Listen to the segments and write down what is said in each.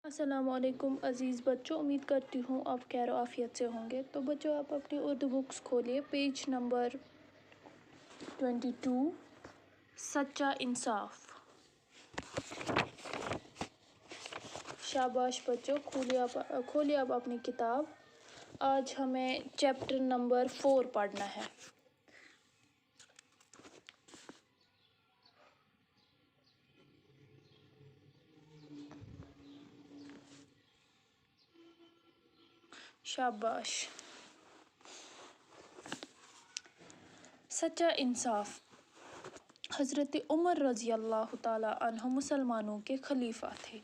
السلام علیکم عزیز بچوں، امید کرتی ہوں آپ خیر و عافیت سے ہوں گے۔ تو بچوں آپ اپنی اردو بکس کھولیے، پیج نمبر 22، سچا انصاف۔ شاباش بچوں، کھولیے آپ اپنی کتاب۔ آج ہمیں چیپٹر نمبر 4 پڑھنا ہے۔ شاباش۔ سچا انصاف۔ حضرت عمر رضی اللہ تعالیٰ عنہ مسلمانوں کے خلیفہ تھے۔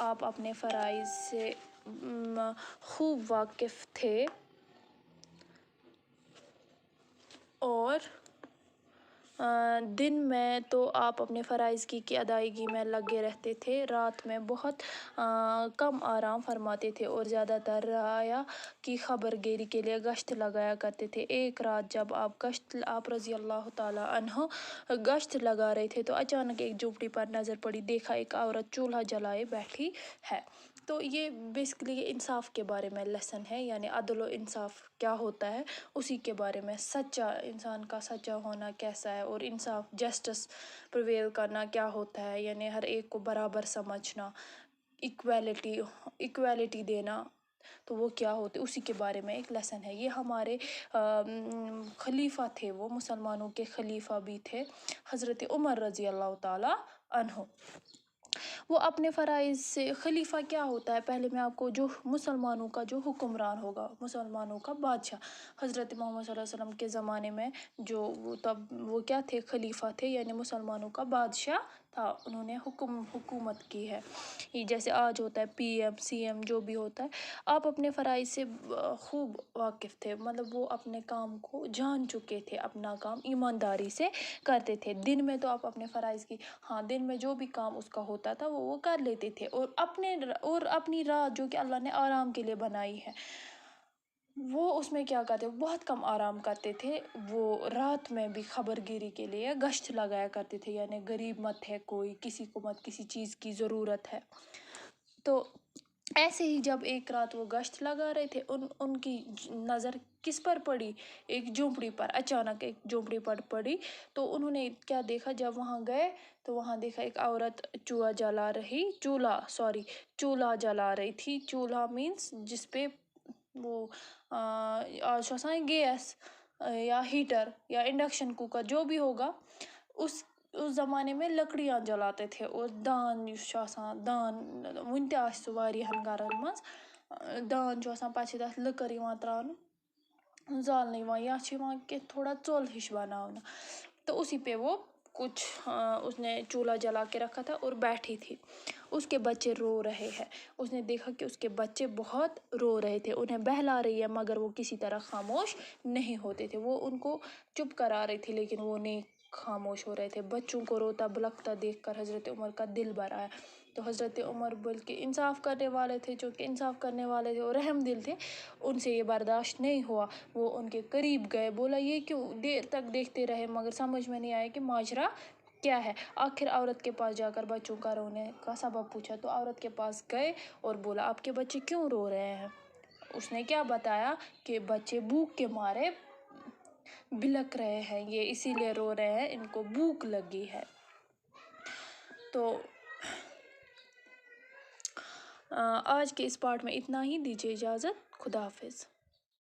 آپ اپنے فرائض سے خوب واقف تھے اور دن میں تو آپ اپنے فرائض کی ادائیگی میں لگے رہتے تھے، رات میں بہت کم آرام فرماتے تھے اور زیادہ تر رعایا کی خبر گیری کے لیے گشت لگایا کرتے تھے۔ ایک رات جب آپ رضی اللہ تعالیٰ عنہ گشت لگا رہے تھے تو اچانک ایک جھونپڑی پر نظر پڑی، دیکھا ایک عورت چولہا جلائے بیٹھی ہے۔ تو یہ بیسکلی انصاف کے بارے میں لیسن ہے، یعنی عدل و انصاف کیا ہوتا ہے اسی کے بارے میں، سچا انسان کا سچا ہونا کیسا ہے اور انصاف جسٹس پریویل کرنا کیا ہوتا ہے، یعنی ہر ایک کو برابر سمجھنا، ایکویلٹی دینا، تو وہ کیا ہوتے اسی کے بارے میں ایک لیسن ہے۔ یہ ہمارے خلیفہ تھے، وہ مسلمانوں کے خلیفہ بھی تھے، حضرت عمر رضی اللہ تعالیٰ عنہ۔ وہ اپنے فرائض سے، خلیفہ کیا ہوتا ہے پہلے میں آپ کو، جو مسلمانوں کا جو حکمران ہوگا، مسلمانوں کا بادشاہ۔ حضرت محمد صلی اللہ علیہ وسلم کے زمانے میں وہ کیا تھے، خلیفہ تھے، یعنی مسلمانوں کا بادشاہ تھا، انہوں نے حکومت کی ہے۔ یہ جیسے آج ہوتا ہے پی ایم سی ایم جو بھی ہوتا ہے، آپ اپنے فرائض سے خوب واقف تھے، مطلب وہ اپنے کام کو جان چکے تھے، اپنا کام ایمانداری سے کرتے تھے۔ دن میں تو آپ اپنے فرائض کی، دن میں جو بھی کام اس کا ہوتا تھا وہ کر لیتے تھے، اور اپنی رات جو کہ اللہ نے آرام کے لیے بنائی ہے، وہ اس میں کیا کرتے، بہت کم آرام کرتے تھے۔ وہ رات میں بھی خبر گیری کے لیے گشت لگایا کرتے تھے، یعنی غریب مت ہے کوئی، کسی کو مت کسی چیز کی ضرورت ہے۔ تو ایسے ہی جب ایک رات وہ گشت لگا رہے تھے، ان کی نظر کس پر پڑی، ایک جھونپڑی پر، اچانک ایک جھونپڑی پر پڑی۔ تو انہوں نے کیا دیکھا، جب وہاں گئے تو وہاں دیکھا ایک عورت چولہا جلا رہی تھی۔ چولہا مینس جس پہ وہ آج آسان گیس یا ہیٹر یا انڈکشن کوکر جو بھی ہوگا، اس زمانے میں لکڑیاں جلاتے تھے، اور دان دان ون تہِ آسہِ سُہ واریاہن گرن منٛز دان چھُ آسان، پتہٕ چھِ تتھ لٔکٕر یِوان تراونہٕ، زالنہٕ یِوان، یا چھِ یِوان کینٛہہ تھوڑا ژوٚل ہِش بناونہٕ، تو اسی پہ وہ کچھ اس نے چولہا جلا کے رکھا تھا اور بیٹھی تھی۔ اس کے بچے رو رہے ہیں، اس نے دیکھا کہ اس کے بچے بہت رو رہے تھے، انہیں بہلا رہی ہے مگر وہ کسی طرح خاموش نہیں ہوتے تھے، وہ ان کو چپ کرا رہی تھی لیکن وہ نہیں خاموش ہو رہے تھے۔ بچوں کو روتا بلکتا دیکھ کر حضرت عمر کا دل بھر آیا۔ تو حضرت عمر بلکہ انصاف کرنے والے تھے، چونکہ انصاف کرنے والے تھے اور رحم دل تھے، ان سے یہ برداشت نہیں ہوا، وہ ان کے قریب گئے، بولا یہ کیوں دیر تک دیکھتے رہے، مگر سمجھ میں نہیں آیا کہ ماجرا کیا ہے۔ آخر عورت کے پاس جا کر بچوں کا رونے کا سبب پوچھا، تو عورت کے پاس گئے اور بولا آپ کے بچے کیوں رو رہے ہیں۔ اس نے کیا بتایا کہ بچے بھوک کے مارے بلک رہے ہیں، یہ اسی لیے رو رہے ہیں، ان کو بھوک لگی ہے۔ تو آج کے اس پارٹ میں اتنا ہی، دیجیے اجازت، خدا حافظ۔